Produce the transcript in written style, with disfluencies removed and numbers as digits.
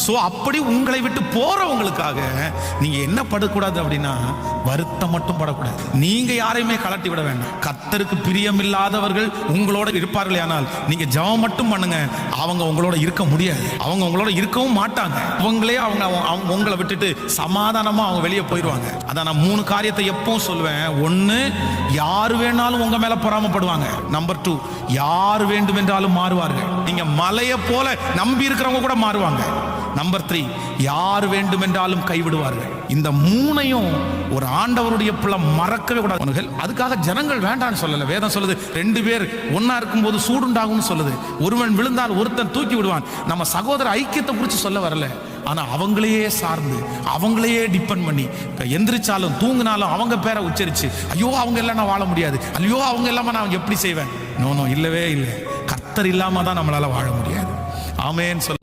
So அப்படி உங்களை விட்டு போறவங்களுக்காக நீங்க என்ன படக்கூடாது அப்படின்னா வருத்தம் மட்டும் படக்கூடாது. நீங்க யாரையுமே கலட்டி விட வேண்டாம். கர்த்தருக்கு பிரியமில்லாதவர்கள் உங்களோட இருப்பார்களே, ஆனால் நீங்க ஜெபம் மட்டும் பண்ணுங்க. அவங்க உங்களோட இருக்க முடியாது, அவங்க உங்களோட இருக்கவும் மாட்டாங்க. அவங்களே அவங்க உங்களை விட்டுட்டு சமாதானமா அவங்க வெளியே போயிடுவாங்க. அதான் நான் 3 காரியத்தை எப்பவும் சொல்லுவேன். 1, யார் வேணாலும் உங்க மேல பொறாமப்படுவாங்க. நம்பர் 2, யார் வேண்டும் என்றாலும் மாறுவார்கள். நீங்க மலையை போல நம்பி இருக்கிறவங்க கூட மாறுவாங்க. நம்பர் 3, யார் வேண்டும் என்றாலும் கைவிடுவார்கள். இந்த 3ஐயும் ஒரு ஆண்டவருடைய பிள்ளை மறக்கவே கூடாது. அதுக்காக ஜனங்கள் வேண்டான்னு சொல்லல. வேதம் சொல்லுது 2 பேர் ஒன்னா இருக்கும்போது சூடுண்டாகும்னு சொல்லுது. ஒருவன் விழுந்தால் ஒருத்தன் தூக்கி விடுவான். நம்ம சகோதர ஐக்கியத்தை குறித்து சொல்ல வரல, ஆனா அவங்களையே சார்ந்து அவங்களையே டிபெண்ட் பண்ணி எந்திரிச்சாலும் தூங்கினாலும் அவங்க பேரை உச்சரிச்சு ஐயோ அவங்க எல்லாம் நான் வாழ முடியாது, ஐயோ அவங்க இல்லாம நான் எப்படி செய்வேன்? நோ, இல்லவே இல்லை. கர்த்தர் இல்லாம தான் நம்மளால வாழ முடியாது. ஆமென் சொல்ல.